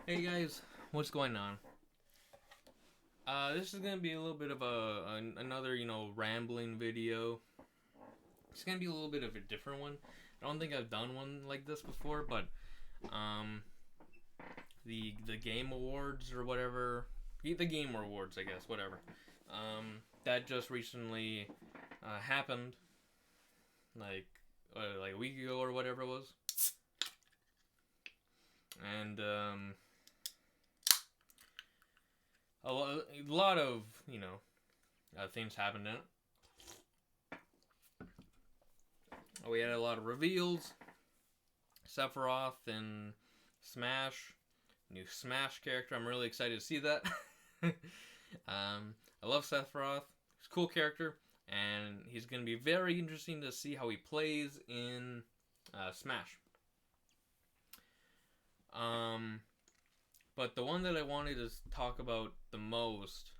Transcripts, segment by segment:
Hey guys, what's going on? This is gonna be a little bit of another rambling video. It's gonna be a little bit of a different one. I don't think I've done one like this before, but um, the game awards or whatever, the game awards, I guess, whatever. That just recently happened, like like a week ago or whatever it was, and a lot of things happened in it. We had a lot of reveals. Sephiroth in Smash, new Smash character. I'm really excited to see that. I love Sephiroth. He's a cool character, and he's going to be very interesting to see how he plays in Smash. Um, but the one that I wanted to talk about the most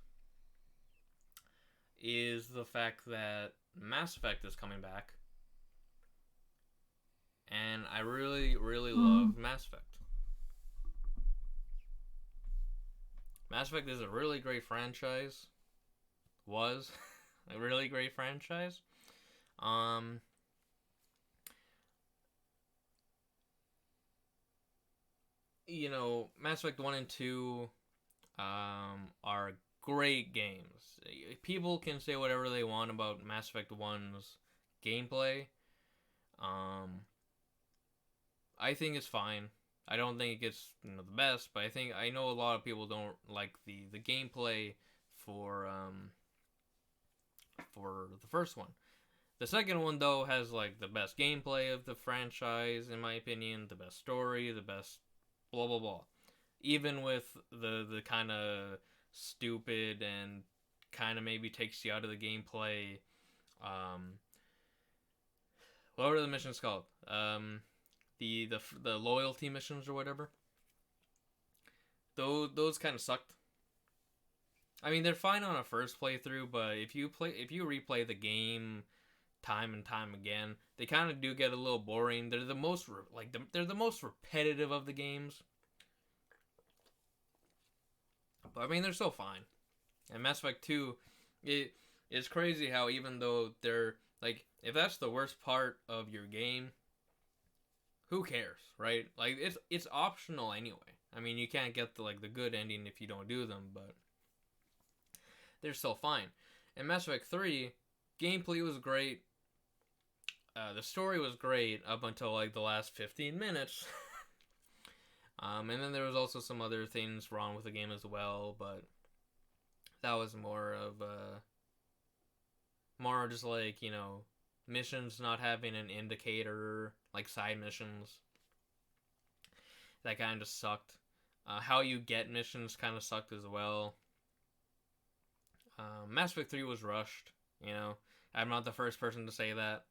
is the fact that Mass Effect is coming back, and I really, really love Mass Effect. Mass Effect is a really great franchise. Was a really great franchise. Um, Mass Effect 1 and 2 are great games. People can say whatever they want about Mass Effect 1's gameplay. Um, I think it's fine. I don't think it gets the best, but I know a lot of people don't like the gameplay for for the first one. The second one though has like the best gameplay of the franchise in my opinion, the best story, the best blah blah blah. Even with the kind of stupid and kind of maybe takes you out of the gameplay. Um, what were the missions called? The loyalty missions or whatever. Those kind of sucked. I mean, they're fine on a first playthrough, but if you replay the game time and time again, they kind of do get a little boring. They're the most they're the most repetitive of the games. But I mean, they're still fine. And Mass Effect 2, it's crazy how even though they're like, if that's the worst part of your game, who cares, right? Like it's optional anyway. I mean, you can't get the good ending if you don't do them, but they're still fine. In Mass Effect 3, gameplay was great. The story was great up until like the last 15 minutes. And then there was also some other things wrong with the game as well, but that was more just like missions not having an indicator, like side missions. That kind of sucked. How you get missions kind of sucked as well. Mass Effect 3 was rushed. I'm not the first person to say that,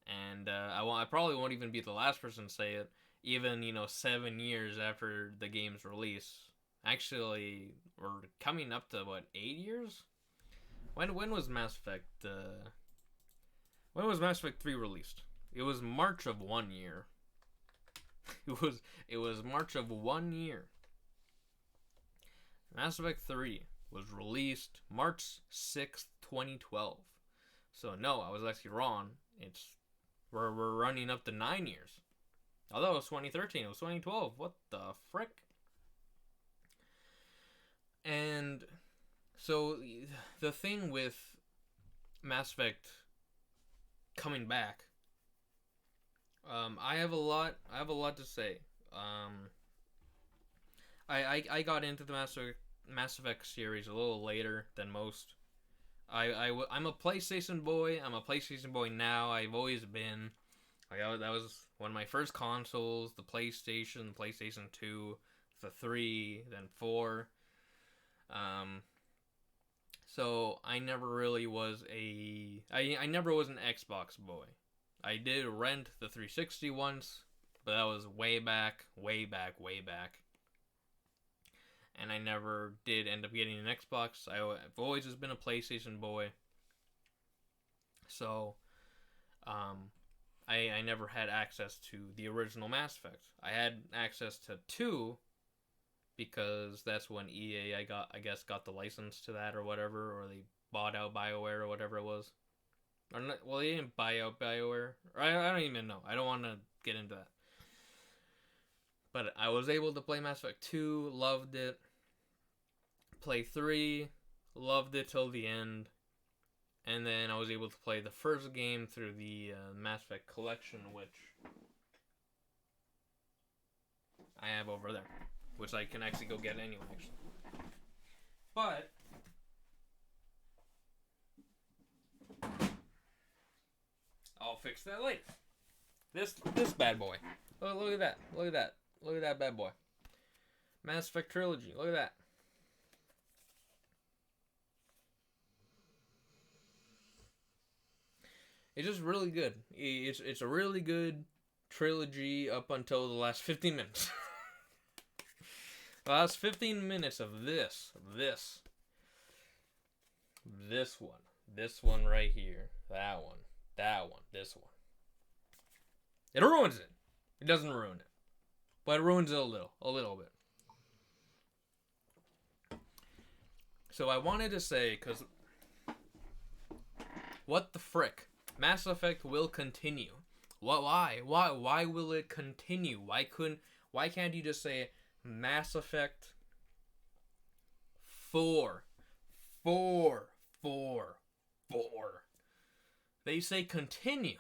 and I probably won't even be the last person to say it. Even 7 years after the game's release, actually, we're coming up to what 8 years. When was Mass Effect? When was Mass Effect 3 released? It was March of 1 year. It was March of 1 year. Mass Effect 3 was released March 6th, 2012. So no, I was actually wrong. We're running up to 9 years. Although it was 2013, it was 2012. What the frick? And so the thing with Mass Effect coming back, I have a lot. I have a lot to say. I got into the Mass Effect series a little later than most. I'm a PlayStation boy. I'm a PlayStation boy now. I've always been. That was one of my first consoles. The PlayStation 2, the 3, then 4. Um, so I never really was I never was an Xbox boy. I did rent the 360 once, but that was way back, way back, way back. And I never did end up getting an Xbox. I've always just been a PlayStation boy. So, I never had access to the original Mass Effect. I had access to 2, because that's when EA I guess got the license to that or whatever, or they bought out BioWare or whatever it was. Or not, well, they didn't buy out BioWare. I don't even know. I don't want to get into that. But I was able to play Mass Effect 2, loved it. Play 3, loved it till the end. And then I was able to play the first game through the Mass Effect collection, which I have over there. Which I can actually go get anyway, actually. But I'll fix that later. This bad boy. Oh, look at that. Look at that. Look at that bad boy. Mass Effect Trilogy. Look at that. It's just really good. It's a really good trilogy up until the last 15 minutes. The last 15 minutes of this one right here, that one, this one. It ruins it. It doesn't ruin it, but it ruins it a little bit. So I wanted to say, because what the frick? Mass Effect will continue. Why will it continue? Why can't you just say Mass Effect 4? They say continue.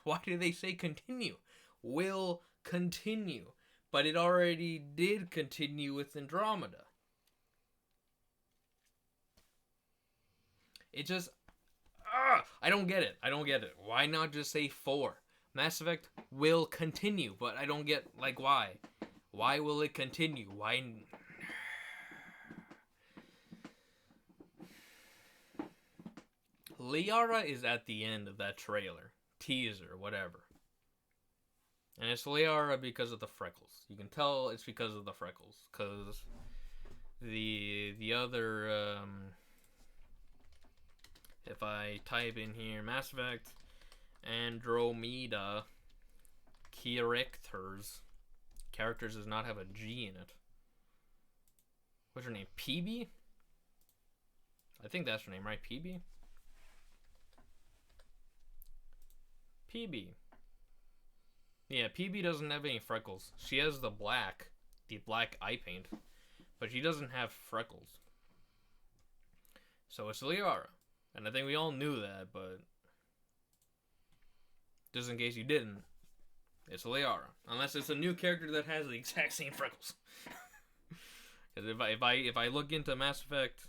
Why do they say continue? Will continue. But it already did continue with Andromeda. It just... I don't get it. Why not just say 4? Mass Effect will continue, but I don't get, like, why. Why will it continue? Why... Liara is at the end of that trailer. Teaser, whatever. And it's Liara because of the freckles. You can tell it's because of the freckles. Because the other... if I type in here Mass Effect Andromeda characters does not have a G in it. What's her name? PB? I think that's her name, right? PB? PB. Yeah, PB doesn't have any freckles. She has the black eye paint, but she doesn't have freckles. So it's Liara. And I think we all knew that, but just in case you didn't, it's Liara. Unless it's a new character that has the exact same freckles. Because if I look into Mass Effect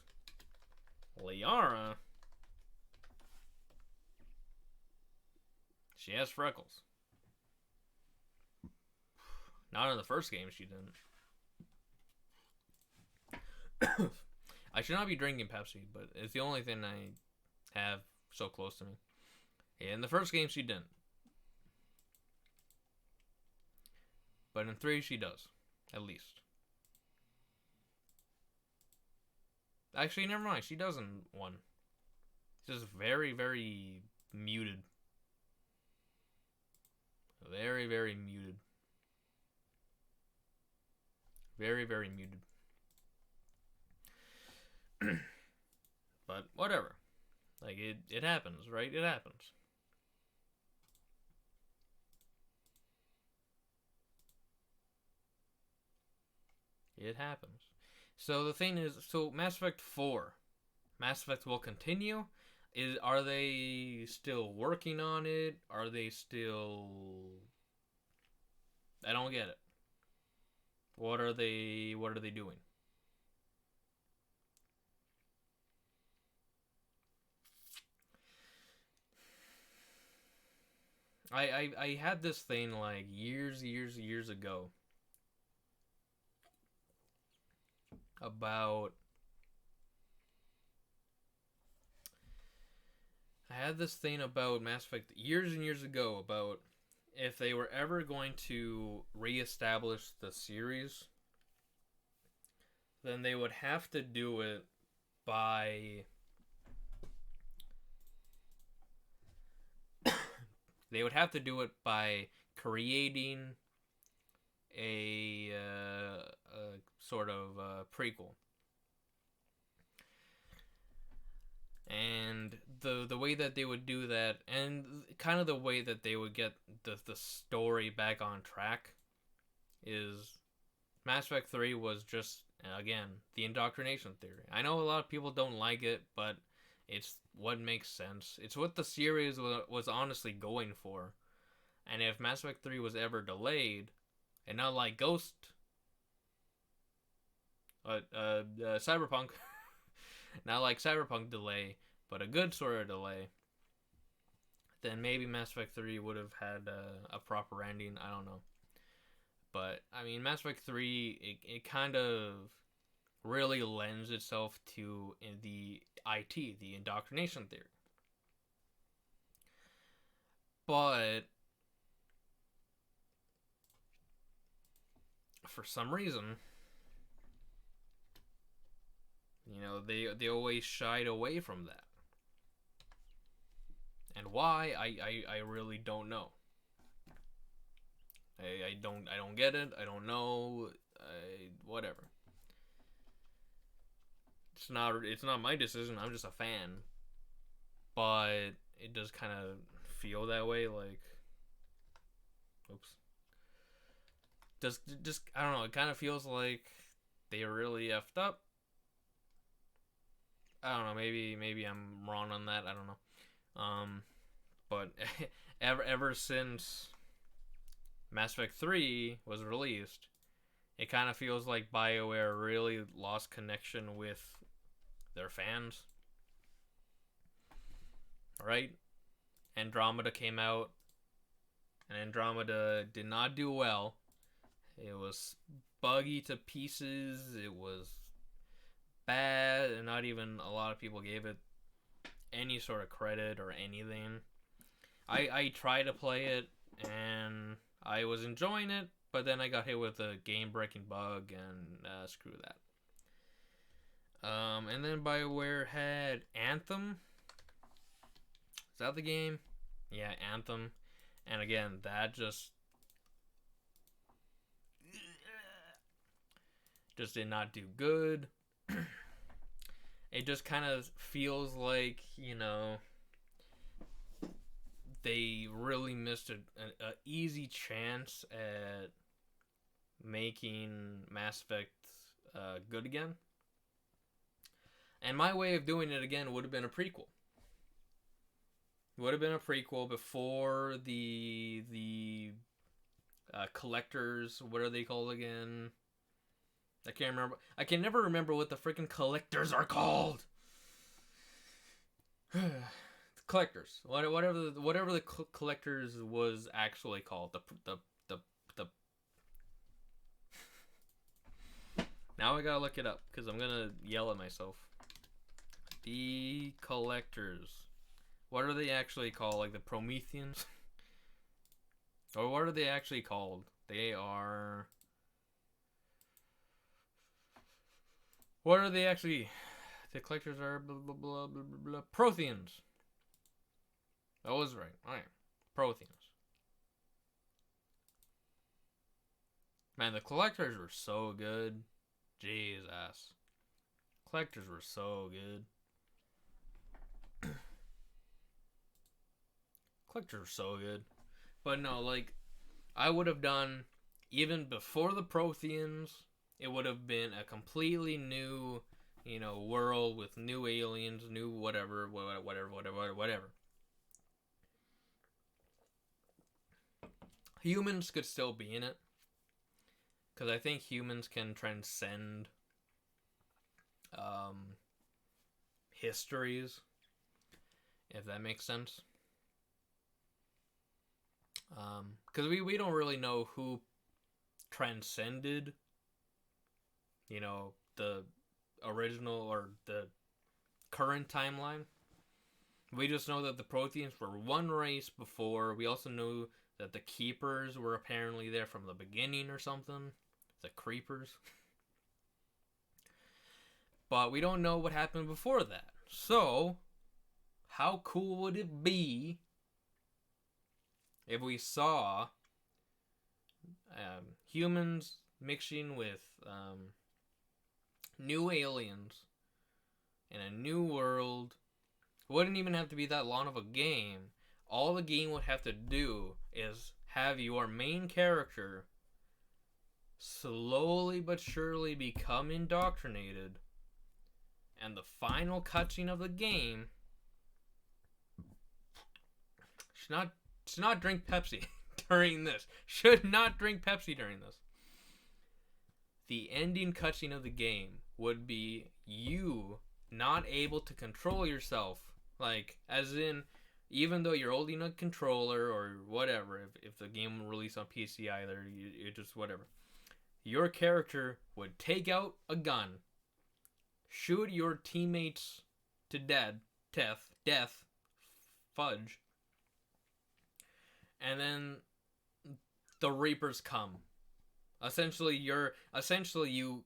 Liara, she has freckles. Not in the first game, she didn't. I should not be drinking Pepsi, but it's the only thing I have so close to me. In the first game, she didn't. But in 3, she does. At least. Actually, never mind. She does in 1. It's just very, very muted. Very, very muted. Very, very muted. But whatever. Like, it happens, right? It happens. It happens. So the thing is, so Mass Effect 4. Mass Effect will continue. Are they still working on it? Are they still... I don't get it. What are they doing? I had this thing like years ago about... I had this thing about Mass Effect years and years ago about if they were ever going to reestablish the series, then they would have to do it by... They would have to do it by creating a sort of prequel. And the way that they would do that, and kind of the way that they would get the story back on track, is Mass Effect 3 was just, again, the indoctrination theory. I know a lot of people don't like it, but it's what makes sense. It's what the series was honestly going for. And if Mass Effect 3 was ever delayed, and not like Ghost, Cyberpunk, not like Cyberpunk delay, but a good sort of delay, then maybe Mass Effect 3 would have had a proper ending. I don't know. But, I mean, Mass Effect 3, it kind of really lends itself to the IT, the indoctrination theory. But for some reason, you know, they always shied away from that. And why, I really don't know. I don't get it. I don't know. Whatever. It's not my decision. I'm just a fan. But it does kind of feel that way. Like, oops. Just I don't know. It kind of feels like they really effed up. I don't know. Maybe I'm wrong on that. I don't know. But ever since Mass Effect 3 was released, it kind of feels like BioWare really lost connection with their fans. Right? Andromeda came out, and Andromeda did not do well. It was buggy to pieces. It was bad, and not even a lot of people gave it any sort of credit or anything. I tried to play it, and I was enjoying it, but then I got hit with a game-breaking bug, and screw that. And then BioWare had Anthem. Is that the game? Yeah, Anthem. And again, that just did not do good. It just kind of feels like, you know, they really missed an easy chance at making Mass Effect good again. And my way of doing it again would have been a prequel. Would have been a prequel before the collectors. What are they called again? I can't remember. I can never remember what the freaking collectors are called. Collectors. Whatever the collectors was actually called. The Now I gotta look it up because I'm gonna yell at myself. The collectors. What are they actually called? Like the Prometheans? Or what are they actually called? They are... What are they actually... The collectors are blah blah blah blah blah blah. Protheans. That was right. Alright. Protheans. Man, the collectors were so good. Jesus. Collectors were so good. Collectors were so good. But no, like, I would have done, even before the Protheans, it would have been a completely new, you know, world with new aliens, new whatever. Humans could still be in it. Because I think humans can transcend histories, if that makes sense. Because we don't really know who transcended, you know, the original or the current timeline. We just know that the Protheans were one race before. We also knew that the Keepers were apparently there from the beginning or something. The Creepers. But we don't know what happened before that. So, how cool would it be if we saw humans mixing with new aliens in a new world. Wouldn't even have to be that long of a game. All the game would have to do is have your main character slowly but surely become indoctrinated, and the final cutscene of the game should not drink Pepsi during this. Should not drink Pepsi during this. The ending cutscene of the game would be you not able to control yourself. Like, as in, even though you're holding a controller or whatever, if the game will release on PC either, it just whatever. Your character would take out a gun, shoot your teammates to death, fudge, and then the Reapers come. Essentially, you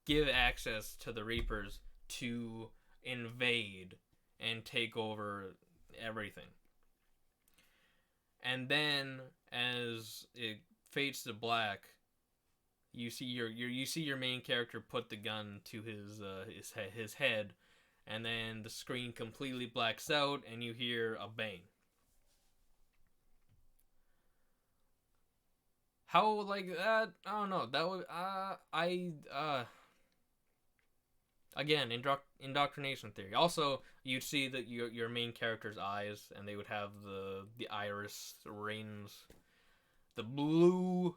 give access to the Reapers to invade and take over everything. And then, as it fades to black, you see your main character put the gun to his head, and then the screen completely blacks out, and you hear a bang. How like that? I don't know. That would again, indoctrination theory. Also, you'd see that your main character's eyes, and they would have the iris rings, the blue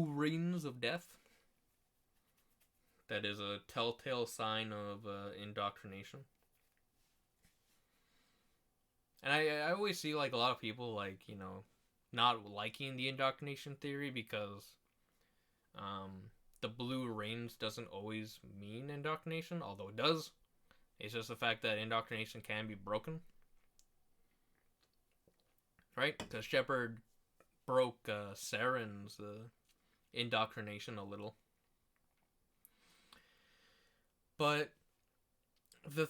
rings of death. That is a telltale sign of indoctrination. And I always see like a lot of people like, you know, not liking the indoctrination theory because the blue rings doesn't always mean indoctrination, although it does. It's just the fact that indoctrination can be broken. Right? Because Shepard broke Saren's indoctrination a little. But the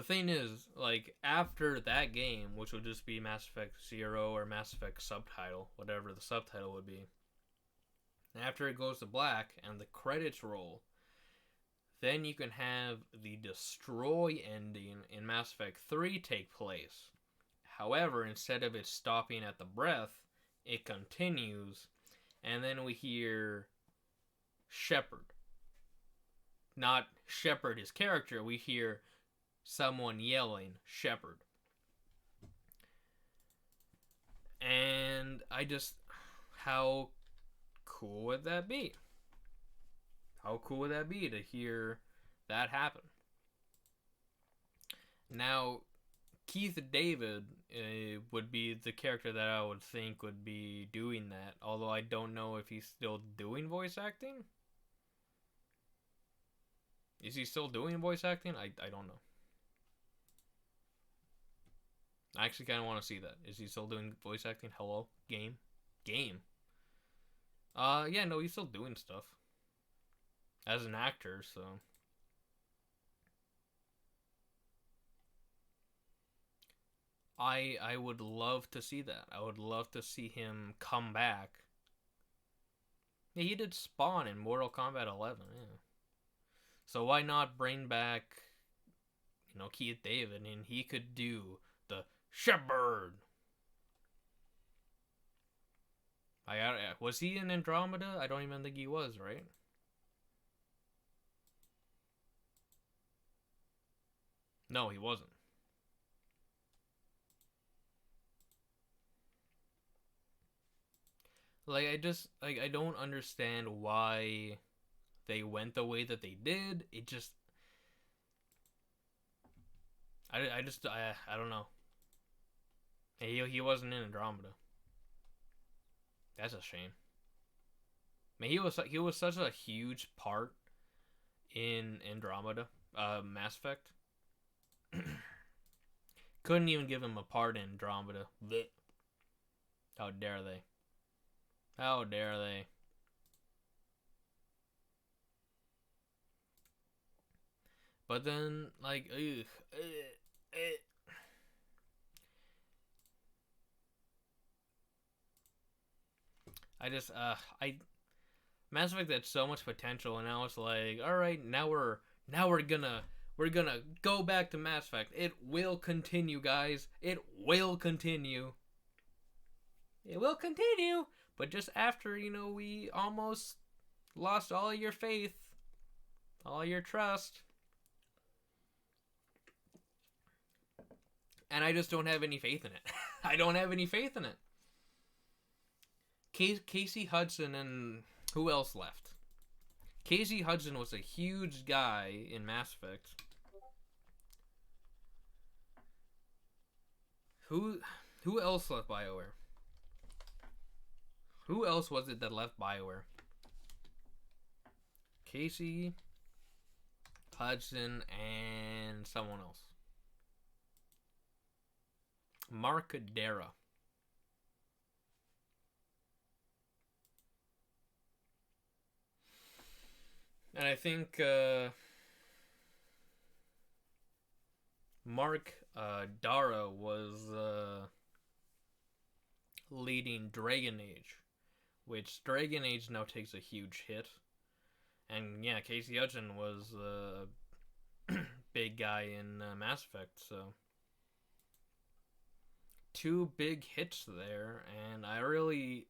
thing is, like, after that game, which would just be Mass Effect 0 or Mass Effect Subtitle, whatever the subtitle would be, after it goes to black and the credits roll, then you can have the destroy ending in Mass Effect 3 take place. However, instead of it stopping at the breath, it continues, and then we hear Shepard. Not Shepard, his character, we hear someone yelling, Shepard. And I just, how cool would that be? How cool would that be to hear that happen? Now, Keith David would be the character that I would think would be doing that, although I don't know if he's still doing voice acting. Is he still doing voice acting? I don't know. I actually kind of want to see that. Is he still doing voice acting? Hello? Game? Yeah, no, he's still doing stuff. As an actor, so. I would love to see that. I would love to see him come back. Yeah, he did Spawn in Mortal Kombat 11, yeah. So why not bring back, you know, Keith David, and he could do the Shepard. Was he in Andromeda? I don't even think he was, right? No, he wasn't. Like, I don't understand why they went the way that they did. It just, I don't know. He wasn't in Andromeda. That's a shame. I mean, he was such a huge part in Andromeda, Mass Effect. Couldn't even give him a part in Andromeda. Blech. How dare they? How dare they? But then, like, I just, Mass Effect had so much potential, and now it's like, all right, now we're gonna go back to Mass Effect. It will continue, guys. It will continue. It will continue. But just after, we almost lost all your faith, all your trust. And I just don't have any faith in it. I don't have any faith in it. Casey Hudson and who else left? Casey Hudson was a huge guy in Mass Effect. Who else left BioWare? Who else was it that left BioWare? Casey Hudson and someone else. Mark Dara. And I think Mark Dara was leading Dragon Age, which Dragon Age now takes a huge hit. And yeah, Casey Hudson was a big guy in Mass Effect, so 2 big hits there, and I don't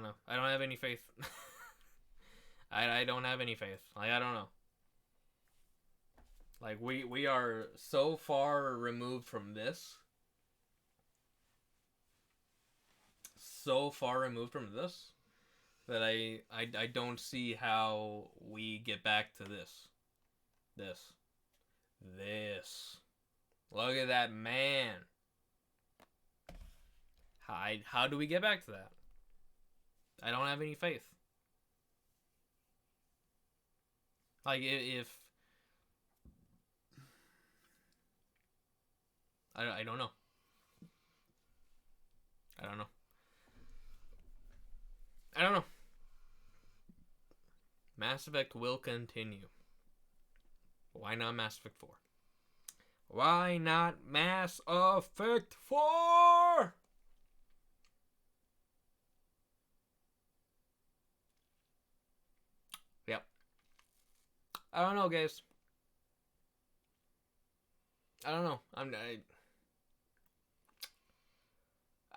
know. I don't have any faith. I don't have any faith. Like, I don't know. Like, we are so far removed from this. So far removed from this that I don't see how we get back to this. This. Look at that man. How do we get back to that? I don't have any faith. Like, if I don't know. I don't know. Mass Effect will continue. Why not Mass Effect 4? Why not Mass Effect 4? Yep. I don't know, guys. I don't know. I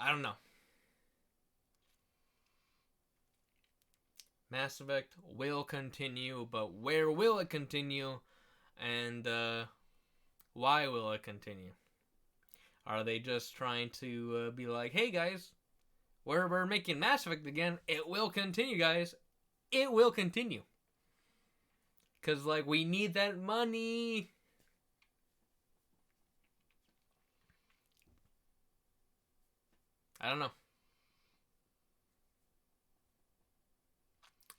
don't know. Mass Effect will continue, but where will it continue? And why will it continue? Are they just trying to be like, hey guys, we're making Mass Effect again. It will continue, guys. It will continue. Because, like, we need that money. I don't know.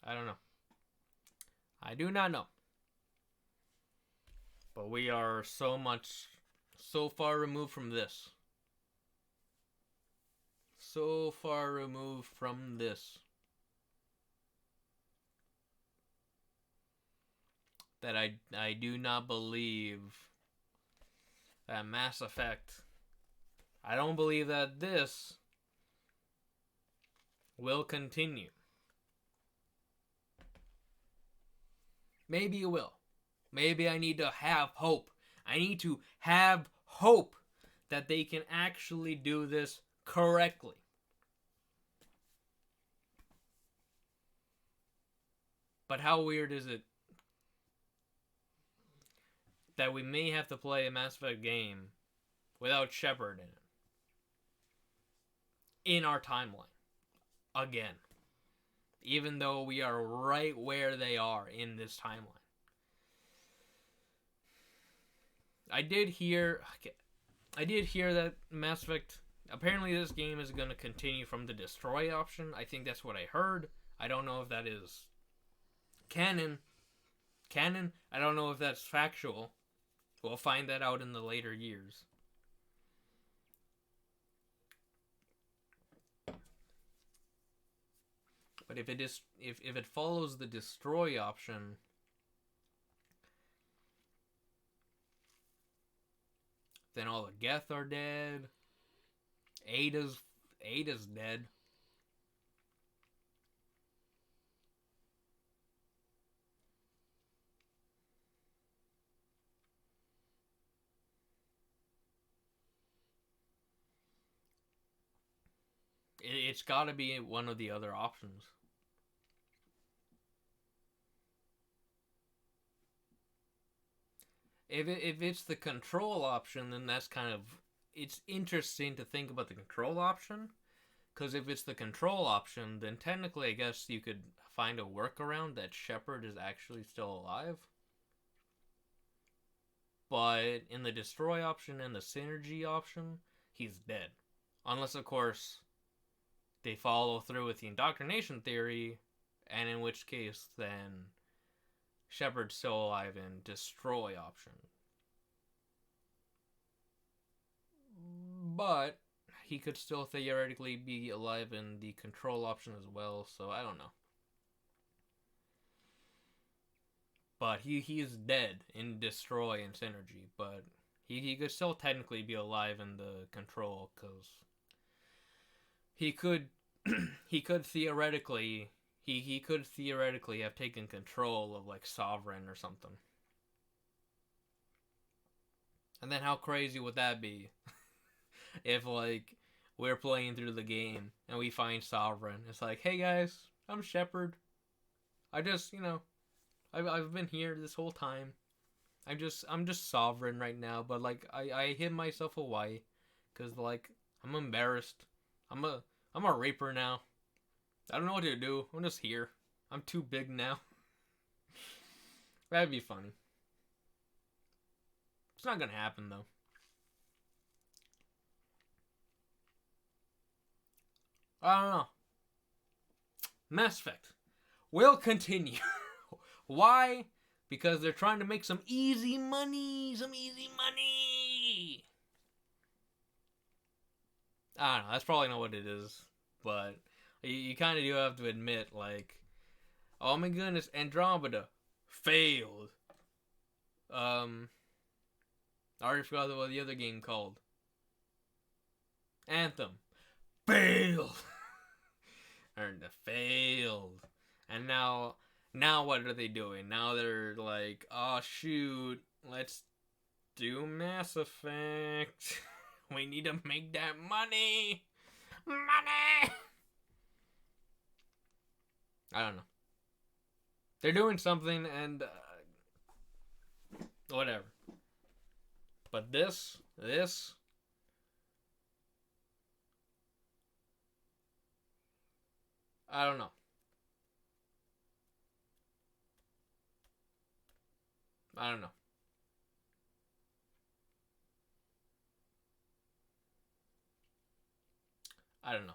I don't know. I do not know. But we are so far removed from this. So far removed from this. That I do not believe that Mass Effect. I don't believe that this will continue. Maybe it will. Maybe I need to have hope. I need to have hope that they can actually do this correctly. But how weird is it that we may have to play a Mass Effect game without Shepard in it? In our timeline. Again. Even though we are right where they are in this timeline. I did hear that Mass Effect, apparently this game is going to continue from the destroy option. I think that's what I heard. I don't know if that is canon. I don't know if that's factual. We'll find that out in the later years. But if it follows the destroy option, then all the Geth are dead. Ada's dead. It's got to be one of the other options. If it's the control option, then that's kind of, it's interesting to think about the control option. Because if it's the control option, then technically, I guess you could find a workaround that Shepard is actually still alive. But in the destroy option and the synergy option, he's dead. Unless, of course, they follow through with the indoctrination theory, and in which case, then Shepard's still alive in destroy option. But he could still theoretically be alive in the control option as well, so I don't know. But he's dead in destroy and synergy, but he could still technically be alive in the control, because he could he could theoretically he could theoretically have taken control of like Sovereign or something. And then how crazy would that be if like we're playing through the game and we find Sovereign? It's like, hey guys, I'm Shepard. I just I've been here this whole time. I'm just Sovereign right now, but like I hid myself away because like I'm embarrassed. I'm a Reaper now. I don't know what to do. I'm just here. I'm too big now. That'd be funny. It's not gonna happen though. I don't know. Mass Effect will continue. Why? Because they're trying to make some easy money. Some easy money. I don't know. That's probably not what it is. But you kind of do have to admit, like, oh my goodness, Andromeda failed. I already forgot what the other game called. Anthem failed. And failed. And now what are they doing? Now they're like, oh shoot, let's do Mass Effect. We need to make that money. Money. I don't know. They're doing something, and whatever. But this, I don't know. I don't know. I don't know.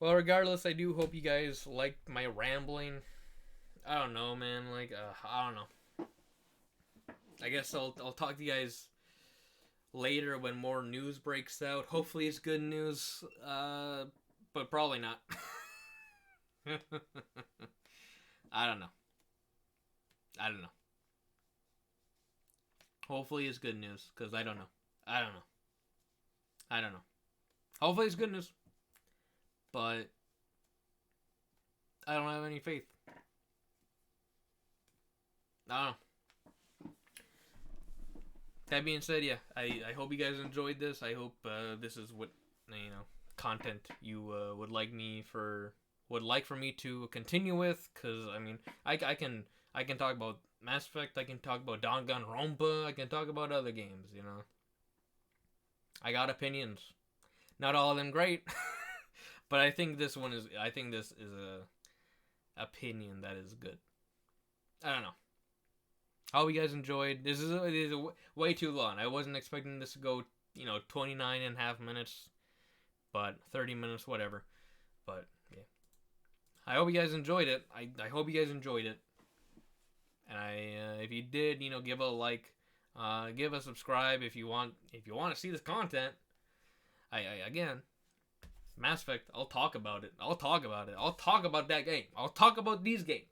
Well, regardless, I do hope you guys liked my rambling. I don't know, man. Like, I don't know. I guess I'll talk to you guys later when more news breaks out. Hopefully, it's good news. But probably not. I don't know. I don't know. Hopefully, it's good news, because I don't know. I don't know. I don't know. Hopefully, it's good news. But I don't have any faith. I don't know. That being said, yeah, I hope you guys enjoyed this. I hope this is what content you would like for me to continue with. Because I mean, I can talk about Mass Effect. I can talk about Danganronpa. I can talk about other games. I got opinions. Not all of them great, but I think this is a opinion that is good. I don't know. I hope you guys enjoyed. It is way too long. I wasn't expecting this to go, 29 and a half minutes, but 30 minutes, whatever. But, yeah. I hope you guys enjoyed it. I hope you guys enjoyed it. And if you did, give it a like. Give a subscribe if you want to see this content. Again, Mass Effect, I'll talk about it. I'll talk about that game. I'll talk about these games.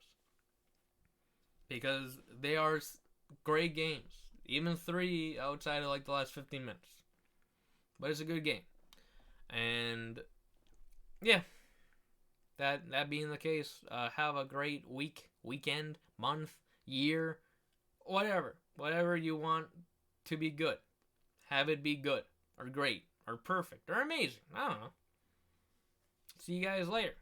Because they are great games. Even 3 outside of like the last 15 minutes. But it's a good game. And yeah. That being the case, have a great week, weekend, month, year, whatever. Whatever you want to be good. Have it be good or great or perfect or amazing. I don't know. See you guys later.